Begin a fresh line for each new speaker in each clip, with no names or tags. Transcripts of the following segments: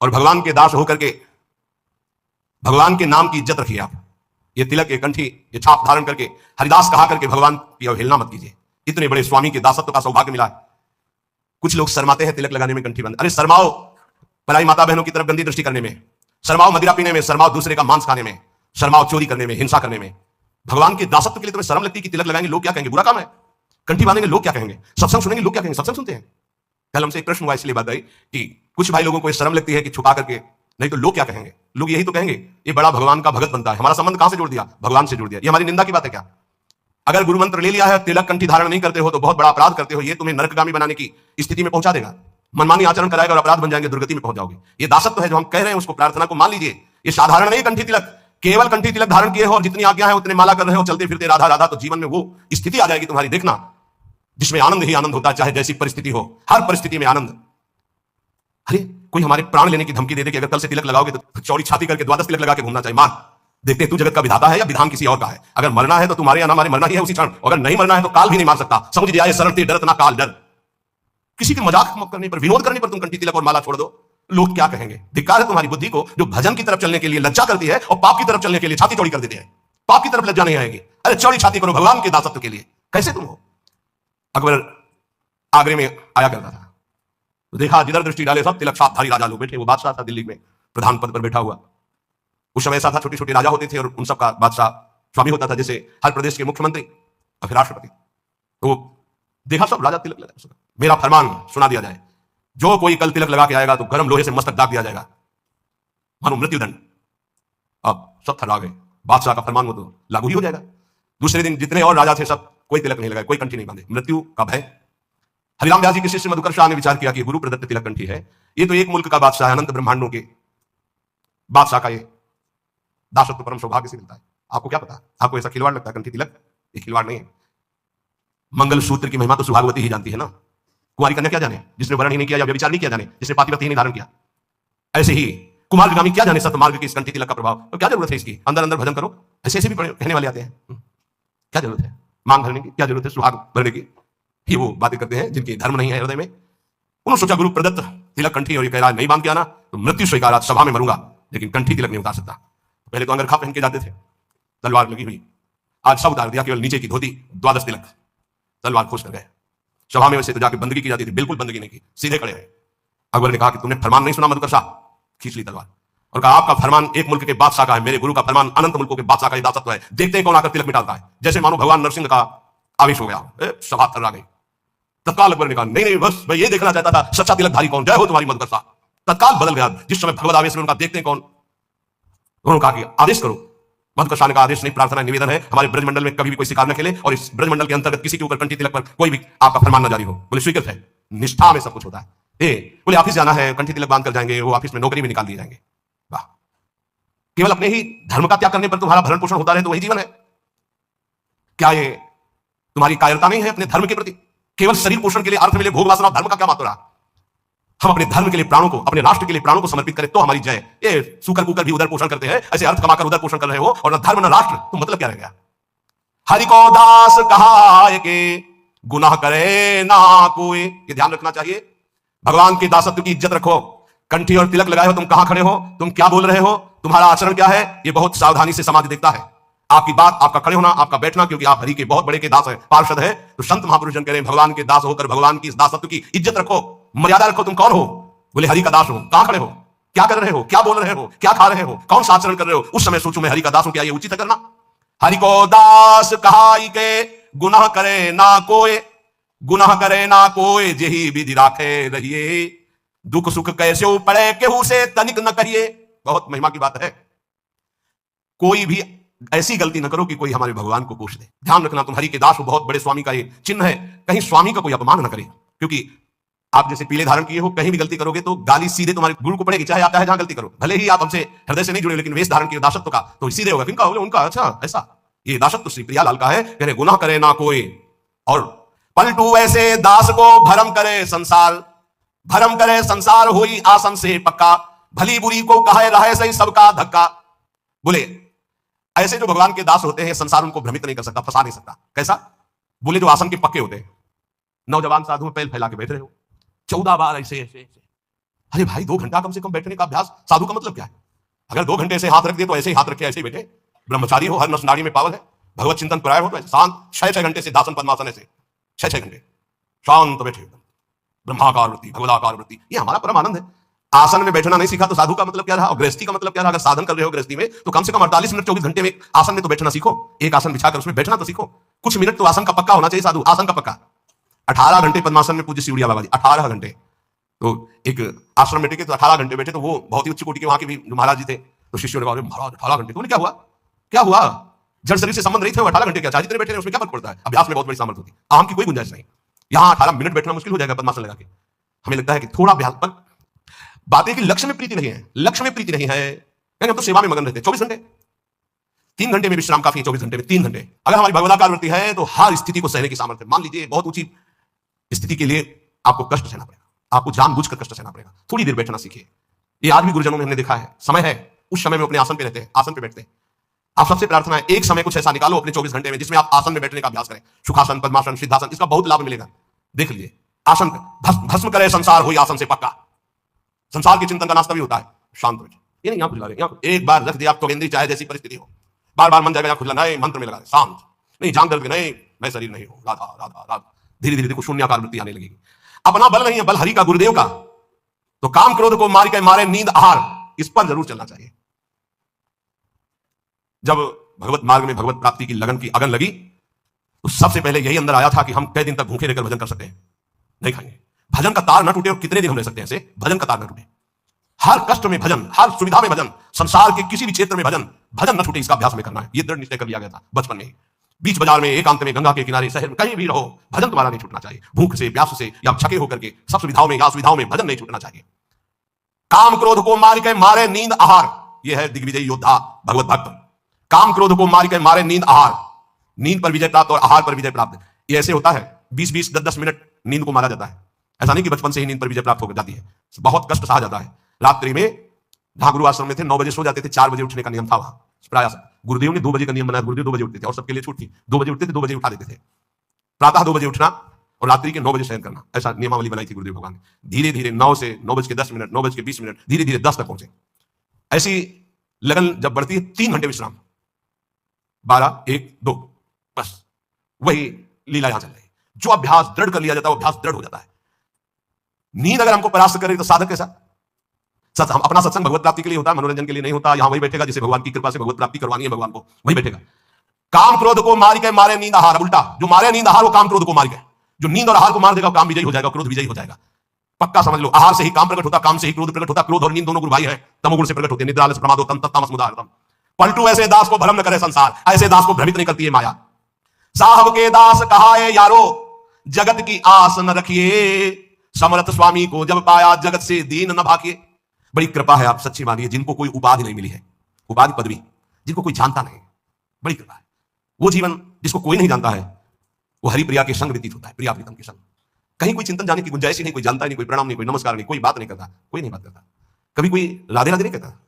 और भगवान के दास होकर के भगवान के नाम की इज्जत रखिए। आप ये तिलक, ये कंठी, ये छाप धारण करके हरिदास कहा करके भगवान की अवहेलना मत कीजिए। इतने बड़े स्वामी के दासत्व का सौभाग्य मिला है। कुछ लोग शर्माते हैं तिलक लगाने में, कंठी बंद। अरे शर्माओ पराई माता बहनों की तरफ गंदी दृष्टि करने में, शर्माओ मदिरा पीने में, शर्माओ दूसरे का मांस खाने में, शर्माओ चोरी करने में, हिंसा करने में। भगवान के दासत्व के लिए तुम्हें शर्म लगती है कि तिलक लगाएंगे लोग क्या कहेंगे, बुरा काम है। कंठी बांधेंगे लोग क्या कहेंगे, सत्संग सुनेंगे लोग क्या कहेंगे, सत्संग सुनते हैं। कल हमसे एक प्रश्न हुआ, इसलिए बात आई कि कुछ भाई लोगों को शर्म लगती है कि छुपा करके, नहीं तो लोग क्या कहेंगे। लोग यही तो कहेंगे ये बड़ा भगवान का भगत बनता है। हमारा संबंध कहां से जोड़ दिया, भगवान से जोड़ दिया। ये हमारी निंदा की बात है क्या? अगर गुरु मंत्र ले लिया है, तिलक कंठी धारण नहीं करते हो तो बहुत बड़ा अपराध करते हो। ये तुम्हें नरकगामी बनाने की स्थिति में पहुंचा देगा। मनमानी आचरण कराएगा और अपराध बन जाएंगे, दुर्गति में पहुंच जाओगे। ये दासत्व है जो हम कह रहे हैं, उसको प्रार्थना को मान लीजिए। ये साधारण नहीं कंठी तिलक, केवल कंठी तिलक धारण किए हो और जितनी आज्ञा है उतने माला कर रहे हो, चलते फिरते राधा राधा, तो जीवन में वो स्थिति आ जाएगी तुम्हारी, देखना, जिसमें आनंद ही आनंद होता है, चाहे जैसी परिस्थिति हो, हर परिस्थिति में आनंद। अरे कोई हमारे प्राण लेने की धमकी दे दे कि अगर कल से तिलक लगाओगे तो चौड़ी छाती करके 12 तिलक लगा के घूमना चाहिए। मार, देखते तू जगत का विधाता है या विधान किसी और का है। अगर मरना है तो तुम्हारे या हमारे मरना ही है उसी क्षण, अगर नहीं मरना है तो काल भी नहीं मार सकता। समझ जाए, शरण ते डरत ना काल डर। किसी के मजाक करने पर, विनोद करने पर तुम कंठी तिलक और माला छोड़ दो, लोग क्या कहेंगे। धिक्कार है तुम्हारी बुद्धि को जो भजन की तरफ चलने के लिए लज्जा करती है और पाप की तरफ चलने के लिए छाती चौड़ी कर देती है। पाप की तरफ लज्जा नहीं आएगी। अरे चौड़ी छाती करो भगवान के दासत्व के लिए। कैसे तुम हो? अकबर आगरे में आया करता था, तो देखा जिधर दृष्टि डाले सब तिलक छापधारी राजा लोग बैठे। वो बादशाह था, दिल्ली में प्रधान पद पर बैठा हुआ। उस समय ऐसा था, छोटे छोटे राजा होते थे और उन सबका बादशाह स्वामी होता था, जैसे हर प्रदेश के मुख्यमंत्री और फिर राष्ट्रपति। तो देखा सब राजा तिलक लगा। मेरा फरमान सुना दिया जाए, जो कोई कल तिलक लगा के आएगा तो गर्म लोहे से मस्तक दाग दिया जाएगा, मानो मृत्युदंड। अब सब थर्रा गए, बादशाह का फरमान वो तो लागू ही हो जाएगा। दूसरे दिन जितने और राजा थे सब कोई तिलक नहीं लगाए, कोई कंठी नहीं बांधे, मृत्यु का भय। हरिराम व्यास जी के शिष्य मधुकर शाह ने विचार किया कि गुरु प्रदत्त तिलक कंठी है, ये तो एक मुल्क का बादशाह है, अनंत ब्रह्मांडों के बादशाह का ये दासत्व परम सौभाग्य से मिलता है। आपको क्या पता, आपको ऐसा खिलवाड़ लगता है कंठी तिलक? ये खिलवाड़ नहीं है। मंगल सूत्र की महिमा तो सुहागवती ही जानती है ना। कुमारी कन्या क्या जाने, जिसने वर्ण ही नहीं किया या व्यभिचार नहीं किया जाने, जिसने पातिव्रत्य ही नहीं धारण किया। ऐसे ही कुमारगामी क्या जाने सत्य मार्ग की इस कंठी तिलक का प्रभाव। तो क्या जरूरत है इसकी, अंदर अंदर भजन करो। ऐसे ऐसे भी कहने वाले आते हैं, क्या जरूरत है मांग भरने की, क्या जरूरत है सुहाग भरने की। ही वो बातें करते हैं जिनके धर्म नहीं है हृदय में। उन्होंने सोचा गुरु प्रदत्त तिलक कंठी, और ये कह रहा नहीं बांध के आना तो मृत्यु स्वीकार, सभा में मरूंगा लेकिन कंठी तिलक नहीं उतार सकता। पहले तो अंगरखा पहन के जाते थे, तलवार लगी हुई, आज सब उतार दिया, केवल नीचे की धोती, 12 तिलक, तलवार खोज कर गए। सभा में वैसे तो जाके बंदगी की जाती थी, बिल्कुल बंदगी नहीं की, सीधे खड़े रहे। अकबर ने कहा कि तुमने फरमान नहीं सुना मधुकर शाह? खींच ली तलवार और कहा आपका फरमान एक मुल्क के बादशाह का है, मेरे गुरु का फरमान अनंत मुल्कों के बादशाह का दासत्व है। देखते हैं कौन आकर तिलक मिटाता है। जैसे मानो भगवान नरसिंह का आवेश हो गया, सभा थर्रा गई। तत्काल अकबर ने कहा नहीं नहीं, बस मैं ये देखना चाहता था सच्चा तिलकधारी कौन, जय हो तुम्हारी मधुकर शाह। तत्काल बदल गया जिस समय भगवत आवेश में उनका, देखते हैं कौन। उन्होंने कहा कि आदेश करो। मधुकर शाह ने कहा आदेश नहीं, प्रार्थना निवेदन है, हमारे ब्रजमंडल में कभी भी कोई शिकार न खेले और इस ब्रजमंडल के अंतर्गत किसी के ऊपर कंठी तिलक पर कोई भी आपका फरमान न जारी हो। बोले स्वीकृत है, निष्ठा में सब कुछ होता है। बोले ऑफिस जाना है, कंठी तिलक बांध कर जाएंगे, वो ऑफिस में नौकरी भी निकाल दिए जाएंगे। वाह, केवल अपने ही धर्म का त्याग करने पर तुम्हारा भरण पोषण होता रहे तो वही जीवन है क्या? ये तुम्हारी कायरता नहीं है अपने धर्म के प्रति? केवल शरीर पोषण के लिए अर्थ मिले, भोग वासना, धर्म का क्या महत्व रहा? हम अपने धर्म के लिए प्राणों को, अपने राष्ट्र के लिए प्राणों को समर्पित करें तो हमारी जय। ये सूकर कुकर भी उधर पोषण करते हैं, ऐसे अर्थ कमाकर उधर पोषण कर रहे हो और न धर्म न राष्ट्र, तो मतलब क्या रह गया? हरि को दास कहा के गुनाह करे ना कोई, ये ध्यान रखना चाहिए। भगवान के दासत्व की इज्जत रखो। कंठी और तिलक लगाए हो, तुम कहां खड़े हो, तुम क्या बोल रहे हो, तुम्हारा आचरण क्या है, ये बहुत सावधानी से समाज देखता है। आपकी बात, आपका खड़े होना, आपका बैठना, क्योंकि आप हरि के बहुत बड़े के दास हैं, पार्षद है। तो संत महापुरुष जन करें भगवान के दास होकर भगवान की इस दासत्व की इज्जत रखो, मर्यादा रखो। तुम कौन हो? बोले हरि का दास हो। कहां खड़े हो, क्या कर रहे हो, क्या बोल रहे हो, क्या खा रहे हो, कौन सा आचरण कर रहे हो? उस समय सोचो मैं हरि का दास हूं, क्या ये उचित है करना? हरि को दास कहाई के गुनाह करे ना कोई, गुनाह करे ना कोई, जेही विधि राखे रहिए, दुख सुख कैसे पड़े केहू से तनिक न करिए। बहुत महिमा की बात है। कोई भी ऐसी गलती न करो कि कोई हमारे भगवान को कोष दे। ध्यान रखना, तुम हरि के दास हो, बहुत बड़े स्वामी का ये चिन्ह है। कहीं स्वामी का कोई अपमान न करे, क्योंकि आप जैसे पीले धारण किए हो, कहीं भी गलती करोगे तो गाली सीधे तुम्हारे गुरु को पड़ेगी, चाहे आप जहां गलती करो। भले ही आप हमसे हृदय से नहीं जुड़े, लेकिन वेश धारण किए दासत्व का तो सीधे होगा। किनका? बोले उनका। अच्छा ऐसा, ये दासत्व श्री प्रियालाल का है। कह रहे गुनाह करे ना कोई, और पलटू ऐसे दास को भरम करे संसार, भरम करे संसार होई आसन से पक्का, भली बुरी को कहे रहे सही सबका धक्का। बोले ऐसे जो भगवान के दास होते हैं, संसार उनको भ्रमित नहीं कर सकता, फंसा नहीं सकता। कैसा? बोले जो आसन के पक्के होते हैं। नौजवान साधु में पैर फैला के बैठ रहे हो, 14 बार ऐसे ऐसे ऐसे अरे भाई 2 घंटा कम से कम बैठने का अभ्यास, साधु का मतलब क्या है? अगर 2 घंटे ऐसे हाथ रख दिए तो ऐसे ही हाथ रखे, ऐसे ही बैठे। ब्रह्मचारी हो, हर नस नाड़ी में पावर है, भगवत चिंतन परायण हो तो ऐसे शांत 6-6 घंटे सिद्धासन पद्मासन ऐसे 6-6 घंटे शांत बैठे, ब्रह्माकार वृत्ति, भगवदाकार वृत्ति, ये हमारा परम आनंद है। आसन में बैठना नहीं सीखा तो साधु का मतलब क्या रहा, और गृहस्थी का मतलब क्या रहा? अगर साधन कर रहे हो गृहस्थी में तो कम से कम 48 मिनट 24 घंटे में आसन में तो बैठना सीखो। एक आसन बिछाकर उसमें बैठना तो सीखो। कुछ मिनट तो आसन का पक्का होना चाहिए साधु, आसन का पक्का। 18 घंटे पद्मासन में पूज्य सिवड़िया बाबा जी 18 घंटे, तो एक आश्रम में टिके तो 18 घंटे बैठे, तो वो बहुत ही उच्च कोटि के वहां के भी जो महाराज जी थे, तो शिष्यों ने कहा महाराज 18 घंटे, तो क्या हुआ? क्या हुआ? जड़ शरीर से संबंध नहीं थे, 18 घंटे क्या चाहे जितने बैठे उसमें क्या फर्क पड़ता है? अभ्यास में बहुत बड़ी सामर्थ्य होती है, आम की कोई गुंजाइश नहीं। यहाँ 18 मिनट बैठना मुश्किल हो जाएगा पद्मासन लगा के। हमें लगता है कि थोड़ा अभ्यास, पर बातें कि लक्ष्य में प्रीति नहीं है, लक्ष्य में प्रीति नहीं है, क्योंकि हम तो सेवा में मगन रहते हैं 24 घंटे। 3 घंटे में विश्राम काफी है, 24 घंटे में 3 घंटे। अगर हमारी भगवदाकार वृत्ति है तो हर स्थिति को सहने की सामर्थ्य। मान लीजिए बहुत ऊंची स्थिति के लिए आपको कष्ट सहना पड़ेगा, आपको जानबूझकर कष्ट सहना पड़ेगा, थोड़ी देर बैठना सीखिए। ये आज भी गुरुजनों में हमने देखा है, समय है, उस समय में अपने आसन पे रहते हैं, आसन पे बैठते हैं। आप सबसे प्रार्थना है एक समय कुछ ऐसा निकालो अपने 24 घंटे में जिसमें आप आसन में बैठने का अभ्यास करें, सुखासन, पद्मासन, सिद्धासन, इसका बहुत लाभ मिलेगा। देख लीजिए, आसन पे भस्म करे संसार हुई आसन से पक्का। संसार के चिंतन का नाश्ता भी होता है शांत बैठे, ये नहीं खुला रहे, एक बार रख दिया आप तो गेंद्री चाहे जैसी परिस्थिति हो, बार बार मन जाएगा खुला नहीं, मंत्र में लगा शांत, नहीं जान दर्द नहीं, मैं शरीर नहीं हूं, राधा राधा राधा, धीरे धीरे देखो शून्याकार वृत्ति आने लगेगी। अपना बल नहीं है, बल हरि का, गुरुदेव का। तो काम क्रोध को मार के मारे नींद आहार, इस पर जरूर चलना चाहिए। जब भगवत मार्ग में भगवत प्राप्ति की लगन की अगन लगी तो सबसे पहले यही अंदर आया था कि हम कई दिन तक भूखे रहकर भजन कर सकते हैं, नहीं खाएंगे, भजन का तार न टूटे, और कितने दिन हम रह सकते हैं ऐसे, भजन का तार न टूटे, हर कष्ट में भजन, हर सुविधा में भजन, संसार के किसी भी क्षेत्र में भजन, भजन न छूटे, इसका अभ्यास में करना है। यह दृढ़ निश्चय कर लिया गया था बचपन में। बीच बाजार में, एकांत में, गंगा के किनारे, शहर में, कहीं भी रहो, भजन तुम्हारा नहीं छूटना चाहिए। भूख से, प्यास से या छके होकर के सब सुविधाओं में या असुविधाओं में भजन नहीं छूटना चाहिए। काम क्रोध को मार के मारे नींद आहार, यह है दिग्विजयी योद्धा भगवत भक्त। काम क्रोध को मार के मारे नींद आहार, नींद पर विजय प्राप्त और आहार पर विजय प्राप्त। ये ऐसे होता है 20-20, 10-10 मिनट नींद को मारा जाता है। ऐसा नहीं कि बचपन से ही नींद पर विजय प्राप्त हो जाती है, बहुत कष्ट सहा जाता है। रात्रि में जहां गुरु आश्रम में थे 9 बजे सो जाते थे, 4 बजे उठने का नियम था वहां प्राय। गुरुदेव ने 2 बजे का नियम बनाया, गुरुदेव 2 बजे उठते थे और सबके लिए छूट थी, 2 बजे उठते थे, 2 बजे उठा देते थे। प्रातः 2 बजे उठना और रात्रि के 9 बजे शयन करना, ऐसा नियमावली बनाई थी गुरुदेव भगवान ने। धीरे धीरे 9 से 9:10, 9:20, धीरे धीरे 10 तक पहुंचे। ऐसी लगन जब बढ़ती है 3 घंटे विश्राम, 12, 1, 2, बस वही लीला यहां चल रही है। जो अभ्यास दृढ़ कर लिया जाता है वो अभ्यास दृढ़ हो जाता है। नींद अगर हमको परास्त करे तो साधक कैसा? हम अपना सत्संग भगवत प्राप्ति के लिए होता है, मनोरंजन के लिए नहीं होता। यहां वही बैठेगा जिसे भगवान की कृपा से भगवत प्राप्ति करवानी है, भगवान को वही बैठेगा। काम क्रोध को मार के मारे नींद आहार, उल्टा जो मारे नींद आहार वो काम क्रोध को मार के, जो नींद और आहार को मार देगा काम विजयी हो जाएगा, क्रोध विजयी हो जाएगा। पक्का समझ लो, आहार से ही काम प्रकट होता, काम से ही क्रोध प्रकट होता। क्रोध और नींद दोनों गुरु भाई है, तमोगुण से प्रकट होते हैं। निद्रा आलस प्रमादो तम तमस मुदारतम। पलटू ऐसे दास को भ्रम न करे संसार, ऐसे दास को भ्रमित नहीं करती है माया। साहब के दास कहा है यारो, जगत की आस न रखिए, समर्थ स्वामी को जब पाया जगत से दीन न भाकिए। बड़ी कृपा है, आप सच्ची मानिए, जिनको कोई उपाधि नहीं मिली है, उपाधि पदवी, जिनको कोई जानता नहीं, बड़ी कृपा है। वो जीवन जिसको कोई नहीं जानता है वो हरिप्रिया के संग व्यतीत होता है, प्रिया प्रीतम के संग। कहीं कोई चिंतन जाने की गुंजाइश ही नहीं, कोई जानता नहीं, कोई प्रणाम नहीं, कोई नमस्कार नहीं, कोई बात नहीं करता, कोई नहीं बात करता। कभी कोई राधे राधे नहीं कहता,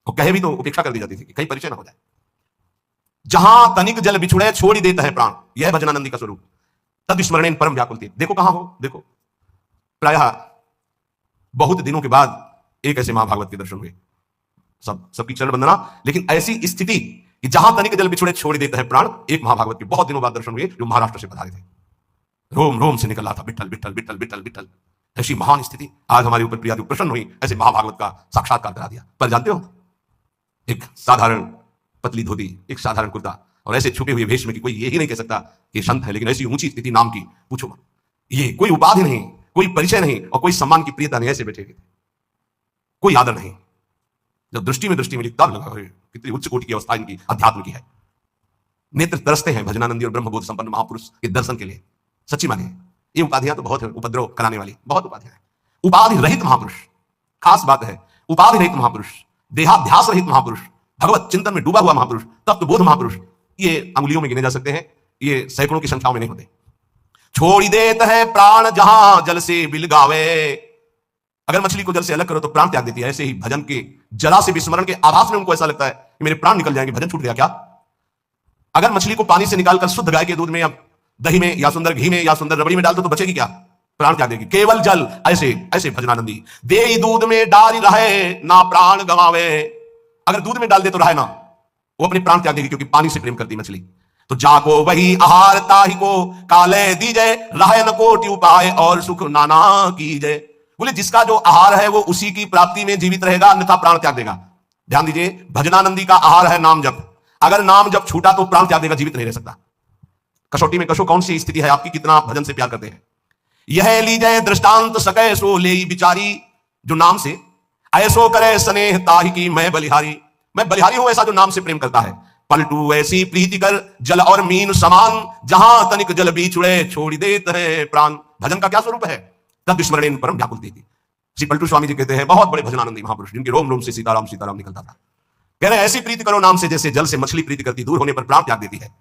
और कहे भी तो उपेक्षा कर दी जाती थी कि कहीं परिचय ना हो जाए। जहां तनिक जल बिछुड़े छोड़ ही देता है प्राण, यह भजनानंदी का स्वरूप। तद स्मरणेन परम व्याकुलती। देखो कहां हो, देखो प्रायः बहुत दिनों के बाद एक ऐसे महाभागवत के दर्शन हुए, सबकी चरण वंदना, लेकिन ऐसी स्थिति कि जहां तनिक जल बिछुड़े छोड़ देता है प्राण, एक महाभागवत के बहुत दिनों बाद दर्शन हुए जो महाराष्ट्र से पधारे थे। रोम रोम से निकल रहा था विठल विठल विठल विठल विठल। ऐसी महान स्थिति आज हमारे ऊपर प्रिया प्रसन्न हुई, ऐसे महाभागवत का साक्षात्कार करा दिया। पर जानते हो, एक साधारण पतली धोती, एक साधारण कुर्ता और ऐसे छुपे हुए वेश में कि कोई ये ही नहीं कह सकता कि संत है, लेकिन ऐसी ऊंची स्थिति नाम की पूछो मत। ये कोई उपाधि नहीं, कोई परिचय नहीं और कोई सम्मान की प्रियता नहीं, ऐसे बैठे कोई आदर नहीं। जब दृष्टि में दृष्टि मिली तब लगा कितनी उच्च कोटि की अवस्था इनकी अध्यात्म की है। नेत्र तरसते हैं भजनानंदी और ब्रह्मबोध संपन्न महापुरुष के दर्शन के लिए। सच्ची मानिए, ये उपाधियां तो बहुत है, उपद्रव कराने वाली बहुत उपाधियां हैं। उपाधि रहित महापुरुष, खास बात है, उपाधि रहित महापुरुष, देहाध्यास रहित महापुरुष, भगवत चिंतन में डूबा हुआ महापुरुष, तप्त बोध महापुरुष, ये अंगुलियों में गिने जा सकते हैं, ये सैकड़ों की संख्याओं में नहीं होते। छोड़ देता है प्राण जहां जल से बिलगावे। अगर मछली को जल से अलग करो तो प्राण त्याग देती है, ऐसे ही भजन के जरा से विस्मरण के आभास में उनको ऐसा लगता है कि मेरे प्राण निकल जाएंगे, भजन छूट गया क्या। अगर मछली को पानी से निकालकर शुद्ध गाय के दूध में या दही में या सुंदर घी में या सुंदर रबड़ी में डाल दो तो बचेगी क्या? प्राण त्याग देगी। केवल जल, ऐसे ऐसे भजनानंदी। दे दूध में डाल रहे ना प्राण गवावे, अगर दूध में डाल दे तो रहे ना, वो अपने प्राण त्याग देगी, क्योंकि पानी से प्रेम करती मछली। तो जाको वही आहार ताहि को काले दीजय, रहे न कोटि उपाय और सुख नाना कीजय। बोले जिसका जो आहार है वो उसी की प्राप्ति में जीवित रहेगा, अन्यथा प्राण त्याग देगा। ध्यान दीजिए, भजनानंदी का आहार है नाम जप। अगर नाम जप छूटा तो प्राण त्याग देगा, जीवित नहीं रह सकता। कसौटी में कशो कौन सी स्थिति है आपकी, कितना भजन से प्यार करते हैं। यह लीजय दृष्टांत सके सो ले बिचारी, जो नाम से ऐसो करे स्नेह ताहि की मैं बलिहारी। मैं बलिहारी हूं ऐसा जो नाम से प्रेम करता है। पलटू ऐसी प्रीति कर जल और मीन समान, जहां तनिक जल बीछुड़े छोड़ देते हैं प्राण। भजन का क्या स्वरूप है, तद स्मरणेन परम व्याकुलते थी। श्री पलटू स्वामी जी कहते हैं, बहुत बड़े भजनानंदी महापुरुष, जिनके रोम रोम से सीताराम सीताराम निकलता था। कह रहे हैं ऐसी प्रीति करो नाम से जैसे जल से मछली प्रीति करती, दूर होने पर प्राण त्याग देती है।